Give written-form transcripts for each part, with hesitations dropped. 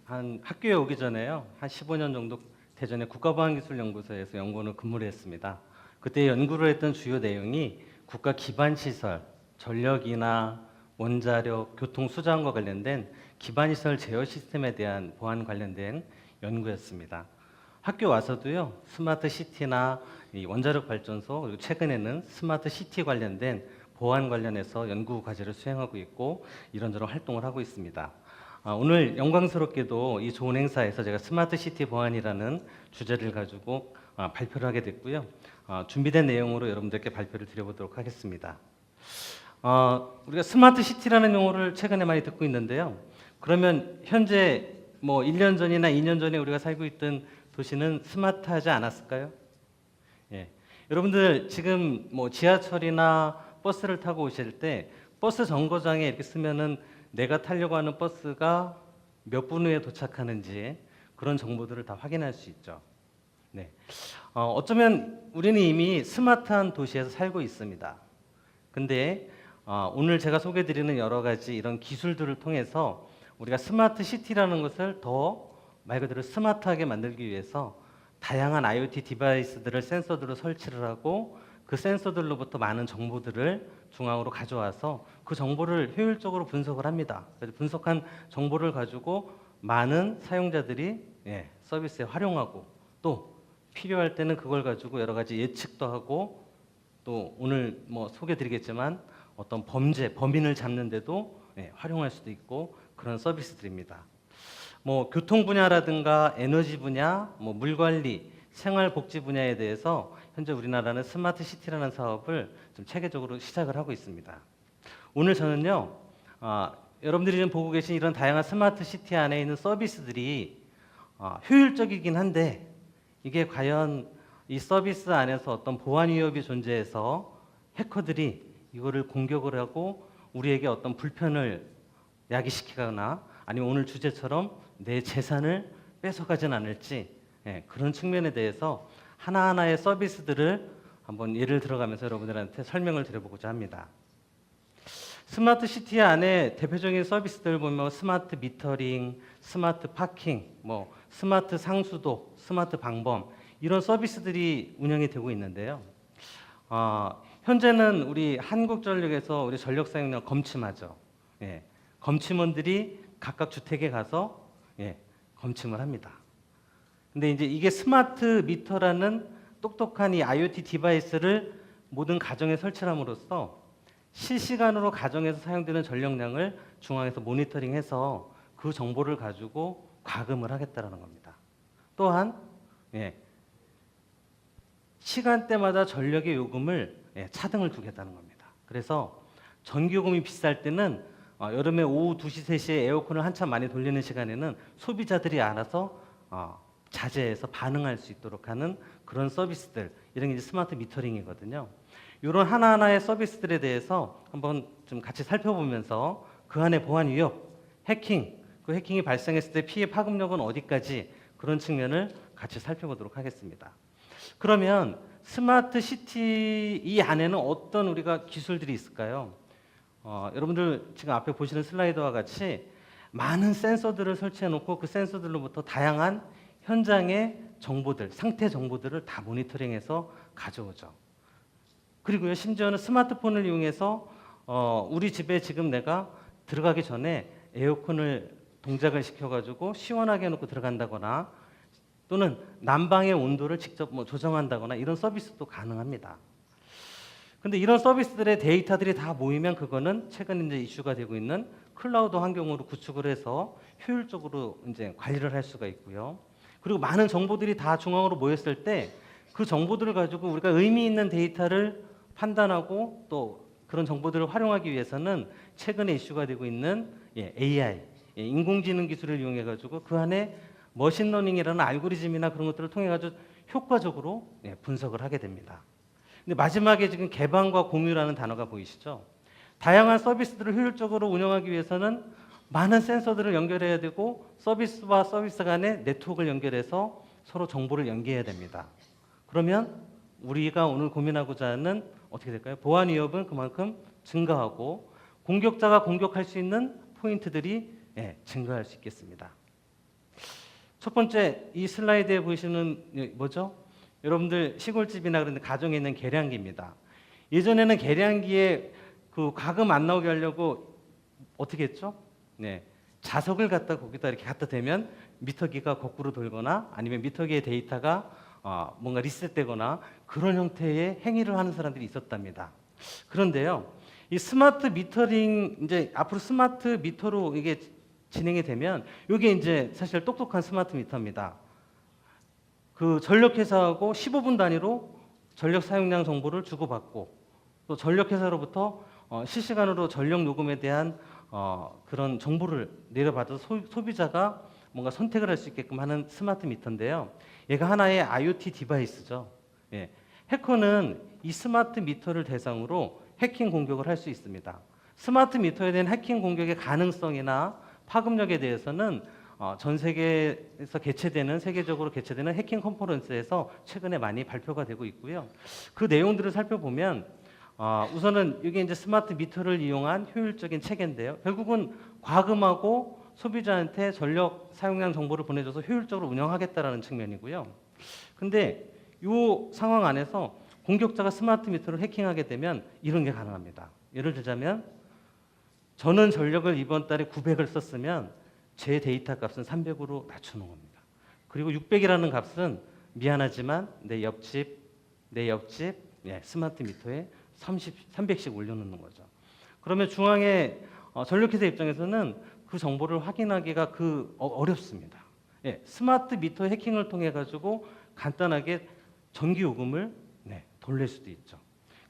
한 학교에 오기 전에요. 한 15년 정도 대전의 국가보안기술연구소에서 연구원을 근무를 했습니다. 그때 연구를 했던 주요 내용이 국가 기반 시설, 전력이나 원자력, 교통, 수자원과 관련된 기반 시설 제어 시스템에 대한 보안 관련된 연구였습니다. 학교 와서도요, 스마트 시티나 이 원자력 발전소, 그리고 최근에는 스마트 시티 관련된 보안 관련해서 연구 과제를 수행하고 있고 이런저런 활동을 하고 있습니다. 오늘 영광스럽게도 이 좋은 행사에서 제가 스마트 시티 보안이라는 주제를 가지고 발표를 하게 됐고요. 준비된 내용으로 여러분들께 발표를 드려보도록 하겠습니다. 우리가 스마트 시티라는 용어를 최근에 많이 듣고 있는데요. 그러면 현재 뭐 1년 전이나 2년 전에 우리가 살고 있던 도시는 스마트하지 않았을까요? 예. 여러분들 지금 뭐 지하철이나 버스를 타고 오실 때 버스 정거장에 이렇게 쓰면은 내가 타려고 하는 버스가 몇 분 후에 도착하는지 그런 정보들을 다 확인할 수 있죠. 네. 어쩌면 우리는 이미 스마트한 도시에서 살고 있습니다. 근데 오늘 제가 소개드리는 여러 가지 이런 기술들을 통해서 우리가 스마트 시티라는 것을 더 말 그대로 스마트하게 만들기 위해서 다양한 IoT 디바이스들을 센서들로 설치를 하고 그 센서들로부터 많은 정보들을 중앙으로 가져와서 그 정보를 효율적으로 분석을 합니다. 그래서 분석한 정보를 가지고 많은 사용자들이 서비스에 활용하고 또 필요할 때는 그걸 가지고 여러 가지 예측도 하고 또 오늘 뭐 소개드리겠지만 어떤 범인을 잡는데도 활용할 수도 있고 그런 서비스들입니다. 뭐 교통 분야라든가 에너지 분야, 뭐 물관리, 생활복지 분야에 대해서 현재 우리나라는 스마트 시티라는 사업을 좀 체계적으로 시작을 하고 있습니다. 오늘 저는요, 여러분들이 지금 보고 계신 이런 다양한 스마트 시티 안에 있는 서비스들이 효율적이긴 한데 이게 과연 이 서비스 안에서 어떤 보안 위협이 존재해서 해커들이 이거를 공격을 하고 우리에게 어떤 불편을 야기시키거나 아니면 오늘 주제처럼 내 재산을 뺏어가진 않을지 그런 측면에 대해서 하나하나의 서비스들을 한번 예를 들어가면서 여러분들한테 설명을 드려보고자 합니다. 스마트 시티 안에 대표적인 서비스들 보면 스마트 미터링, 스마트 파킹, 뭐 스마트 상수도, 스마트 방범 이런 서비스들이 운영이 되고 있는데요. 현재는 우리 한국전력에서 우리 전력 사용량 검침하죠. 검침원들이 각각 주택에 가서 검침을 합니다. 근데 이제 이게 스마트 미터라는 똑똑한 이 IoT 디바이스를 모든 가정에 설치함으로써 실시간으로 가정에서 사용되는 전력량을 중앙에서 모니터링해서 그 정보를 가지고 과금을 하겠다라는 겁니다. 또한 시간대마다 전력의 요금을 차등을 두겠다는 겁니다. 그래서 전기요금이 비쌀 때는 여름에 오후 2시, 3시에 에어컨을 한참 많이 돌리는 시간에는 소비자들이 알아서 자제해서 반응할 수 있도록 하는 그런 서비스들, 이런 게 이제 스마트 미터링이거든요. 이런 하나하나의 서비스들에 대해서 한번 좀 같이 살펴보면서 그 안에 보안 위협, 해킹, 그 해킹이 발생했을 때 피해 파급력은 어디까지 그런 측면을 같이 살펴보도록 하겠습니다. 그러면 스마트 시티 이 안에는 어떤 우리가 기술들이 있을까요? 여러분들 지금 앞에 보시는 슬라이드와 같이 많은 센서들을 설치해 놓고 그 센서들로부터 다양한 현장의 정보들, 상태 정보들을 다 모니터링해서 가져오죠. 그리고요, 심지어는 스마트폰을 이용해서 우리 집에 지금 내가 들어가기 전에 에어컨을 동작을 시켜가지고 시원하게 해놓고 들어간다거나 또는 난방의 온도를 직접 뭐 조정한다거나 이런 서비스도 가능합니다. 근데 이런 서비스들의 데이터들이 다 모이면 그거는 최근 이제 이슈가 되고 있는 클라우드 환경으로 구축을 해서 효율적으로 이제 관리를 할 수가 있고요. 그리고 많은 정보들이 다 중앙으로 모였을 때 그 정보들을 가지고 우리가 의미 있는 데이터를 판단하고 또 그런 정보들을 활용하기 위해서는 최근에 이슈가 되고 있는 AI, 인공지능 기술을 이용해 가지고 그 안에 머신러닝이라는 알고리즘이나 그런 것들을 통해 가지고 효과적으로 분석을 하게 됩니다. 근데 마지막에 지금 개방과 공유라는 단어가 보이시죠? 다양한 서비스들을 효율적으로 운영하기 위해서는 많은 센서들을 연결해야 되고 서비스와 서비스 간의 네트워크를 연결해서 서로 정보를 연계해야 됩니다. 그러면 우리가 오늘 고민하고자 하는 어떻게 될까요? 보안 위협은 그만큼 증가하고 공격자가 공격할 수 있는 포인트들이 증가할 수 있겠습니다. 첫 번째 이 슬라이드에 보시는 뭐죠? 여러분들 시골집이나 그런 데 가정에 있는 계량기입니다. 예전에는 계량기에 그 과금 안 나오게 하려고 어떻게 했죠? 네. 자석을 갖다 거기다 이렇게 갖다 대면 미터기가 거꾸로 돌거나 아니면 미터기의 데이터가 뭔가 리셋되거나 그런 형태의 행위를 하는 사람들이 있었답니다. 그런데요, 이 스마트 미터링 이제 앞으로 스마트 미터로 이게 진행이 되면 이게 이제 사실 똑똑한 스마트 미터입니다. 그 전력회사하고 15분 단위로 전력 사용량 정보를 주고받고 또 전력회사로부터 실시간으로 전력 요금에 대한 그런 정보를 내려받아서 소비자가 뭔가 선택을 할 수 있게끔 하는 스마트 미터인데요. 얘가 하나의 IoT 디바이스죠. 예. 해커는 이 스마트 미터를 대상으로 해킹 공격을 할 수 있습니다. 스마트 미터에 대한 해킹 공격의 가능성이나 파급력에 대해서는 전 세계에서 세계적으로 개최되는 해킹 컨퍼런스에서 최근에 많이 발표가 되고 있고요. 그 내용들을 살펴보면 우선은 이게 이제 스마트 미터를 이용한 효율적인 체계인데요. 결국은 과금하고 소비자한테 전력 사용량 정보를 보내줘서 효율적으로 운영하겠다라는 측면이고요. 근데 이 상황 안에서 공격자가 스마트 미터를 해킹하게 되면 이런 게 가능합니다. 예를 들자면 저는 전력을 이번 달에 900을 썼으면 제 데이터 값은 300으로 낮추는 겁니다. 그리고 600이라는 값은 미안하지만 내 옆집 스마트 미터에 300씩 올려놓는 거죠. 그러면 중앙에 전력회사 입장에서는 그 정보를 확인하기가 어렵습니다. 예, 스마트 미터 해킹을 통해 가지고 간단하게 전기 요금을 돌릴 수도 있죠.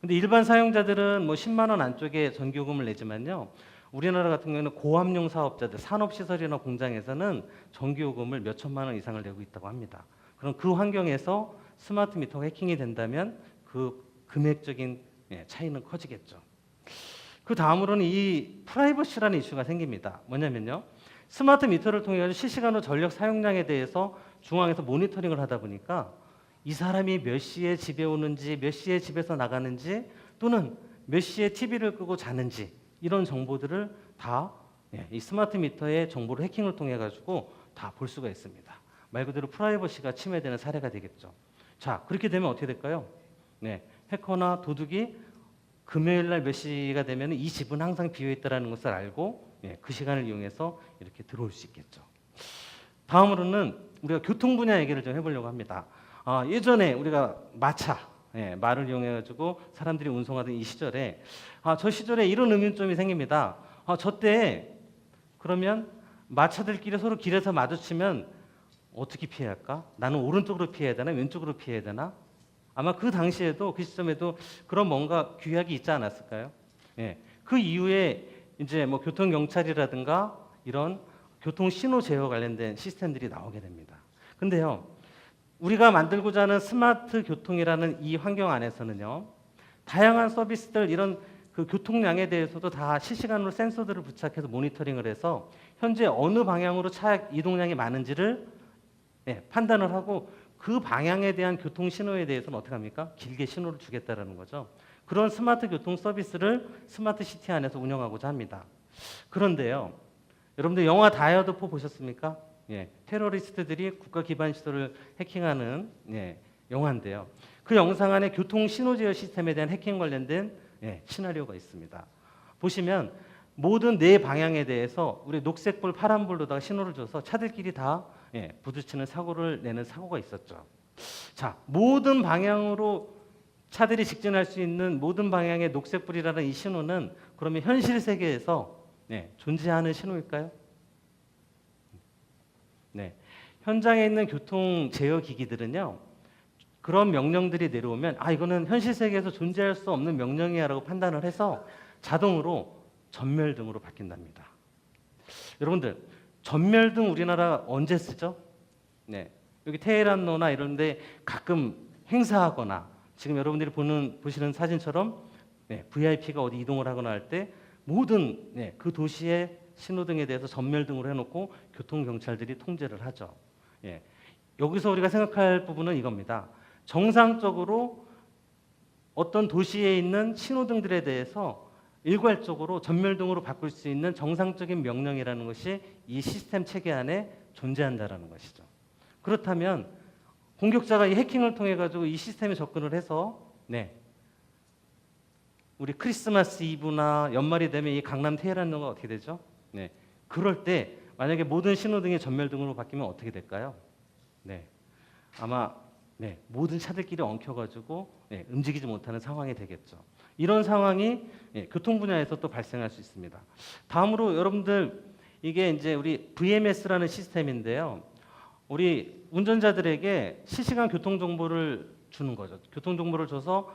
근데 일반 사용자들은 뭐 10만 원 안쪽에 전기 요금을 내지만요. 우리나라 같은 경우에는 고압용 사업자들, 산업시설이나 공장에서는 전기요금을 몇 천만 원 이상을 내고 있다고 합니다. 그럼 그 환경에서 스마트 미터가 해킹이 된다면 그 금액적인 차이는 커지겠죠. 그 다음으로는 이 프라이버시라는 이슈가 생깁니다. 뭐냐면요. 스마트 미터를 통해 실시간으로 전력 사용량에 대해서 중앙에서 모니터링을 하다 보니까 이 사람이 몇 시에 집에 오는지, 몇 시에 집에서 나가는지, 또는 몇 시에 TV를 끄고 자는지 이런 정보들을 다 이 스마트 미터의 정보를 해킹을 통해 가지고 다 볼 수가 있습니다. 말 그대로 프라이버시가 침해되는 사례가 되겠죠. 자, 그렇게 되면 어떻게 될까요? 해커나 도둑이 금요일 날 몇 시가 되면 이 집은 항상 비어 있다라는 것을 알고 그 시간을 이용해서 이렇게 들어올 수 있겠죠. 다음으로는 우리가 교통 분야 얘기를 좀 해보려고 합니다. 예전에 우리가 마차, 말을 이용해 가지고 사람들이 운송하던 이 시절에 저 시절에 이런 의문점이 생깁니다. 저 때 그러면 마차들끼리 서로 길에서 마주치면 어떻게 피해야 할까? 나는 오른쪽으로 피해야 되나? 왼쪽으로 피해야 되나? 아마 그 당시에도 그 시점에도 그런 뭔가 규약이 있지 않았을까요? 그 이후에 이제 뭐 교통 경찰이라든가 이런 교통 신호 제어 관련된 시스템들이 나오게 됩니다. 근데요, 우리가 만들고자 하는 스마트 교통이라는 이 환경 안에서는요, 다양한 서비스들 이런 그 교통량에 대해서도 다 실시간으로 센서들을 부착해서 모니터링을 해서 현재 어느 방향으로 차 이동량이 많은지를 판단을 하고 그 방향에 대한 교통 신호에 대해서는 어떻게 합니까? 길게 신호를 주겠다라는 거죠. 그런 스마트 교통 서비스를 스마트 시티 안에서 운영하고자 합니다. 그런데요, 여러분들 영화 다이어드4 보셨습니까? 테러리스트들이 국가 기반 시설을 해킹하는 영화인데요. 그 영상 안에 교통 신호 제어 시스템에 대한 해킹 관련된 시나리오가 있습니다. 보시면 모든 네 방향에 대해서 우리 녹색불, 파란불로다가 신호를 줘서 차들끼리 다 부딪히는 사고를 내는 사고가 있었죠. 자, 모든 방향으로 차들이 직진할 수 있는 모든 방향의 녹색불이라는 이 신호는 그러면 현실 세계에서 존재하는 신호일까요? 현장에 있는 교통 제어 기기들은요, 그런 명령들이 내려오면 이거는 현실 세계에서 존재할 수 없는 명령이야라고 판단을 해서 자동으로 전멸등으로 바뀐답니다. 여러분들, 전멸등 우리나라 언제 쓰죠? 여기 테헤란로나 이런 데 가끔 행사하거나 지금 여러분들이 보시는 사진처럼 VIP가 어디 이동을 하거나 할 때 모든 그 도시의 신호등에 대해서 전멸등으로 해놓고 교통경찰들이 통제를 하죠. 여기서 우리가 생각할 부분은 이겁니다. 정상적으로 어떤 도시에 있는 신호등들에 대해서 일괄적으로 전멸등으로 바꿀 수 있는 정상적인 명령이라는 것이 이 시스템 체계 안에 존재한다는 것이죠. 그렇다면 공격자가 이 해킹을 통해 가지고 이 시스템에 접근을 해서 우리 크리스마스 이브나 연말이 되면 이 강남 테헤란로가 어떻게 되죠? 그럴 때 만약에 모든 신호등이 전멸등으로 바뀌면 어떻게 될까요? 아마 모든 차들끼리 엉켜가지고 움직이지 못하는 상황이 되겠죠. 이런 상황이 교통 분야에서 또 발생할 수 있습니다. 다음으로 여러분들 이게 이제 우리 VMS라는 시스템인데요. 우리 운전자들에게 실시간 교통 정보를 주는 거죠. 교통 정보를 줘서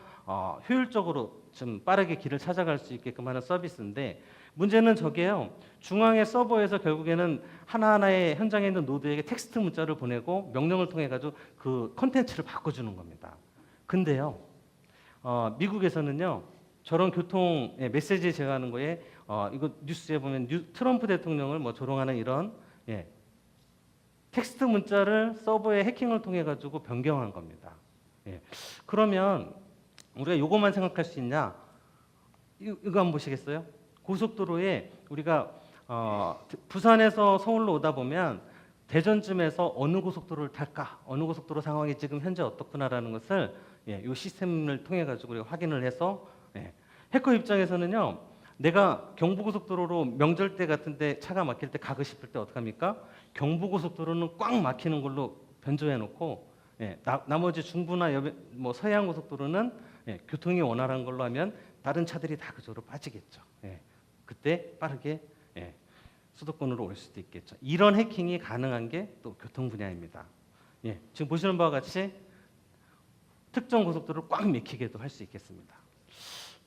효율적으로 좀 빠르게 길을 찾아갈 수 있게끔 하는 서비스인데 문제는 저게요. 중앙의 서버에서 결국에는 하나하나의 현장에 있는 노드에게 텍스트 문자를 보내고 명령을 통해 가지고 그 컨텐츠를 바꿔주는 겁니다. 근데요. 미국에서는요. 저런 교통 메시지 제공하는 거에 이거 뉴스에 보면 트럼프 대통령을 뭐 조롱하는 이런 텍스트 문자를 서버에 해킹을 통해 가지고 변경한 겁니다. 그러면 우리가 이것만 생각할 수 있냐? 이거 한번 보시겠어요? 고속도로에 우리가 부산에서 서울로 오다 보면 대전쯤에서 어느 고속도로를 탈까? 어느 고속도로 상황이 지금 현재 어떻구나라는 것을 이 시스템을 통해 가지고 우리가 확인을 해서 해커 입장에서는요. 내가 경부고속도로로 명절 때 같은데 차가 막힐 때 가고 싶을 때 어떡합니까? 경부고속도로는 꽉 막히는 걸로 변조해 놓고 나머지 중부나 뭐 서해안 고속도로는 교통이 원활한 걸로 하면 다른 차들이 다 그쪽으로 빠지겠죠. 그때 빠르게 수도권으로 올 수도 있겠죠. 이런 해킹이 가능한 게 또 교통 분야입니다. 지금 보시는 바와 같이 특정 고속도로를 꽉 막히게도 할 수 있겠습니다.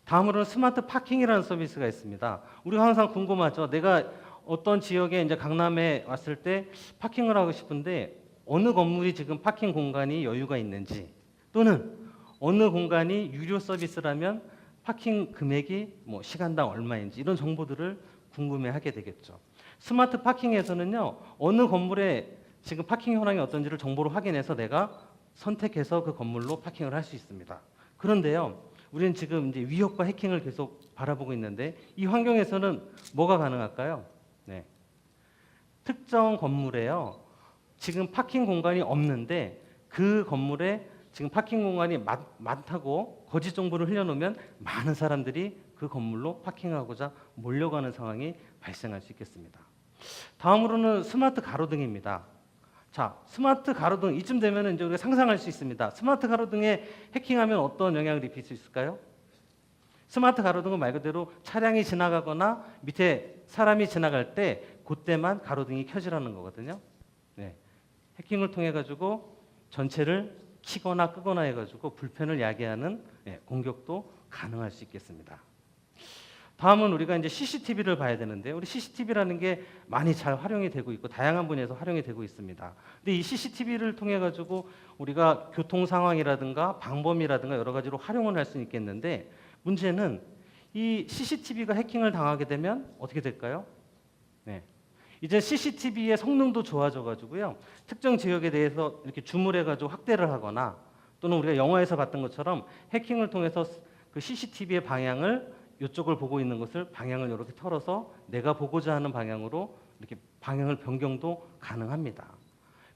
다음으로는 스마트 파킹이라는 서비스가 있습니다. 우리가 항상 궁금하죠. 내가 어떤 지역에 이제 강남에 왔을 때 파킹을 하고 싶은데 어느 건물이 지금 파킹 공간이 여유가 있는지 또는 어느 공간이 유료 서비스라면 파킹 금액이 뭐 시간당 얼마인지 이런 정보들을 궁금해하게 되겠죠. 스마트 파킹에서는요. 어느 건물에 지금 파킹 현황이 어떤지를 정보를 확인해서 내가 선택해서 그 건물로 파킹을 할 수 있습니다. 그런데요. 우리는 지금 이제 위협과 해킹을 계속 바라보고 있는데 이 환경에서는 뭐가 가능할까요? 특정 건물에요. 지금 파킹 공간이 없는데 그 건물에 지금 파킹 공간이 많다고 거짓 정보를 흘려놓으면 많은 사람들이 그 건물로 파킹하고자 몰려가는 상황이 발생할 수 있겠습니다. 다음으로는 스마트 가로등입니다. 자, 스마트 가로등 이쯤 되면 이제 우리가 상상할 수 있습니다. 스마트 가로등에 해킹하면 어떤 영향을 입힐 수 있을까요? 스마트 가로등은 말 그대로 차량이 지나가거나 밑에 사람이 지나갈 때 그때만 가로등이 켜지라는 거거든요. 해킹을 통해 가지고 전체를 키거나 끄거나 해가지고 불편을 야기하는 공격도 가능할 수 있겠습니다. 다음은 우리가 이제 CCTV를 봐야 되는데 우리 CCTV라는 게 많이 잘 활용이 되고 있고 다양한 분야에서 활용이 되고 있습니다. 근데 이 CCTV를 통해 가지고 우리가 교통 상황이라든가 방범이라든가 여러 가지로 활용을 할 수 있겠는데 문제는 이 CCTV가 해킹을 당하게 되면 어떻게 될까요? 이제 CCTV의 성능도 좋아져 가지고요. 특정 지역에 대해서 이렇게 줌을 해가지고 확대를 하거나 또는 우리가 영화에서 봤던 것처럼 해킹을 통해서 그 CCTV의 방향을 이쪽을 보고 있는 것을 방향을 이렇게 털어서 내가 보고자 하는 방향으로 이렇게 방향을 변경도 가능합니다.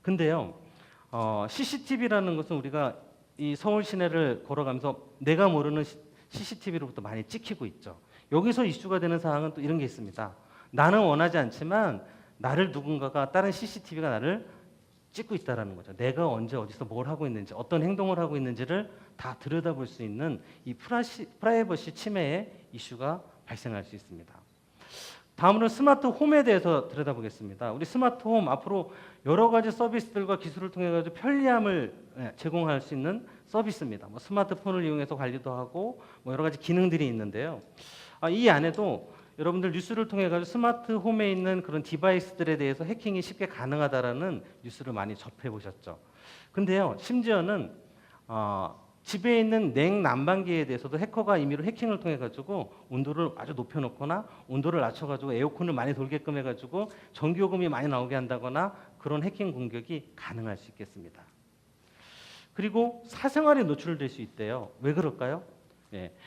근데요, CCTV라는 것은 우리가 이 서울 시내를 걸어가면서 내가 모르는 CCTV로부터 많이 찍히고 있죠. 여기서 이슈가 되는 사항은 또 이런 게 있습니다. 나는 원하지 않지만 나를 누군가가 다른 CCTV가 나를 찍고 있다라는 거죠. 내가 언제 어디서 뭘 하고 있는지 어떤 행동을 하고 있는지를 다 들여다볼 수 있는 이 프라이버시 침해의 이슈가 발생할 수 있습니다. 다음으로 스마트 홈에 대해서 들여다보겠습니다. 우리 스마트 홈 앞으로 여러 가지 서비스들과 기술을 통해 가지고 편리함을 제공할 수 있는 서비스입니다. 뭐 스마트폰을 이용해서 관리도 하고 뭐 여러 가지 기능들이 있는데요. 이 안에도 여러분들 뉴스를 통해 가지고 스마트 홈에 있는 그런 디바이스들에 대해서 해킹이 쉽게 가능하다라는 뉴스를 많이 접해 보셨죠. 근데요, 심지어는 집에 있는 냉난방기에 대해서도 해커가 임의로 해킹을 통해 가지고 온도를 아주 높여 놓거나 온도를 낮춰 가지고 에어컨을 많이 돌게끔 해 가지고 전기요금이 많이 나오게 한다거나 그런 해킹 공격이 가능할 수 있겠습니다. 그리고 사생활에 노출될 수 있대요. 왜 그럴까요?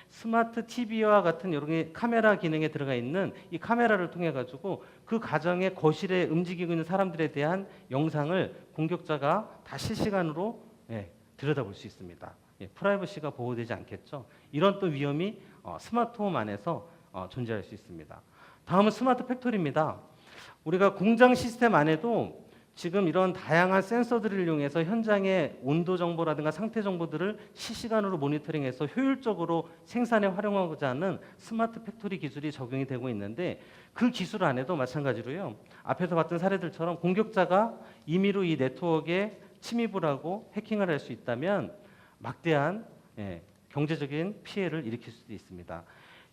스마트 TV와 같은 여러 개 카메라 기능에 들어가 있는 이 카메라를 통해 가지고 그 가정의 거실에 움직이고 있는 사람들에 대한 영상을 공격자가 다 실시간으로 들여다볼 수 있습니다. 프라이버시가 보호되지 않겠죠. 이런 또 위험이 스마트홈 안에서 존재할 수 있습니다. 다음은 스마트 팩토리입니다. 우리가 공장 시스템 안에도 지금 이런 다양한 센서들을 이용해서 현장의 온도 정보라든가 상태 정보들을 실시간으로 모니터링해서 효율적으로 생산에 활용하고자 하는 스마트 팩토리 기술이 적용이 되고 있는데 그 기술 안에도 마찬가지로요. 앞에서 봤던 사례들처럼 공격자가 임의로 이 네트워크에 침입을 하고 해킹을 할 수 있다면 막대한 경제적인 피해를 일으킬 수도 있습니다.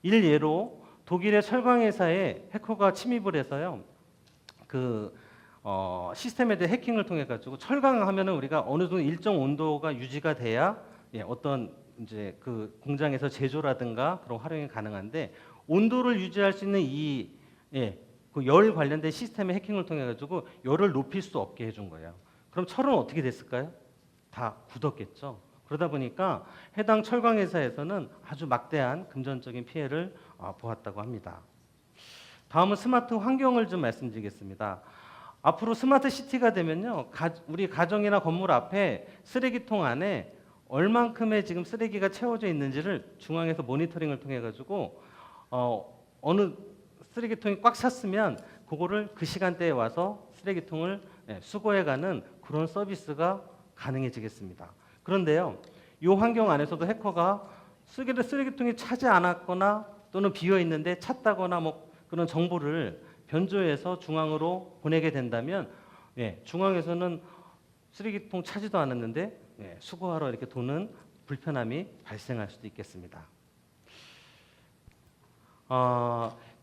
일예로 독일의 철강 회사에 해커가 침입을 해서요. 시스템에 대해 해킹을 통해 가지고 철강하면은 우리가 어느 정도 일정 온도가 유지가 돼야 어떤 이제 그 공장에서 제조라든가 그런 활용이 가능한데 온도를 유지할 수 있는 그 열 관련된 시스템의 해킹을 통해 가지고 열을 높일 수 없게 해준 거예요. 그럼 철은 어떻게 됐을까요? 다 굳었겠죠. 그러다 보니까 해당 철강 회사에서는 아주 막대한 금전적인 피해를 보았다고 합니다. 다음은 스마트 환경을 좀 말씀드리겠습니다. 앞으로 스마트 시티가 되면요, 우리 가정이나 건물 앞에 쓰레기통 안에 얼만큼의 지금 쓰레기가 채워져 있는지를 중앙에서 모니터링을 통해 가지고 어느 쓰레기통이 꽉 찼으면 그거를 그 시간대에 와서 쓰레기통을 수거해가는 그런 서비스가 가능해지겠습니다. 그런데요, 이 환경 안에서도 해커가 쓰레기통이 차지 않았거나 또는 비어 있는데 찼다거나 뭐 그런 정보를 변조해서 중앙으로 보내게 된다면 중앙에서는 쓰레기통 차지도 않았는데 수거하러 이렇게 도는 불편함이 발생할 수도 있겠습니다.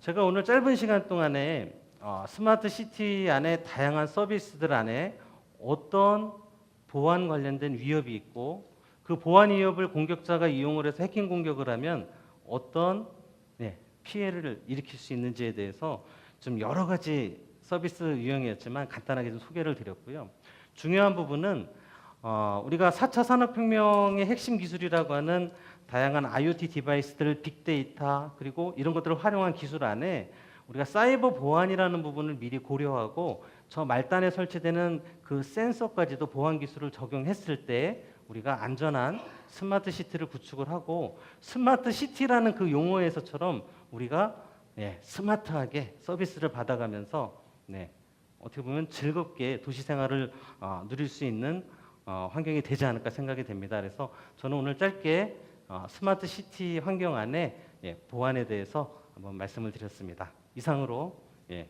제가 오늘 짧은 시간 동안에 스마트 시티 안에 다양한 서비스들 안에 어떤 보안 관련된 위협이 있고 그 보안 위협을 공격자가 이용을 해서 해킹 공격을 하면 어떤 피해를 일으킬 수 있는지에 대해서 좀 여러 가지 서비스 유형이었지만 간단하게 좀 소개를 드렸고요. 중요한 부분은 우리가 4차 산업혁명의 핵심 기술이라고 하는 다양한 IoT 디바이스들, 빅데이터 그리고 이런 것들을 활용한 기술 안에 우리가 사이버 보안이라는 부분을 미리 고려하고 저 말단에 설치되는 그 센서까지도 보안 기술을 적용했을 때 우리가 안전한 스마트 시티를 구축을 하고 스마트 시티라는 그 용어에서처럼 우리가 스마트하게 서비스를 받아가면서 어떻게 보면 즐겁게 도시 생활을 누릴 수 있는 환경이 되지 않을까 생각이 됩니다. 그래서 저는 오늘 짧게 스마트 시티 환경 안에 보안에 대해서 한번 말씀을 드렸습니다. 이상으로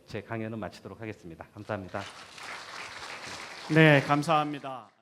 제 강연은 마치도록 하겠습니다. 감사합니다. 네, 감사합니다.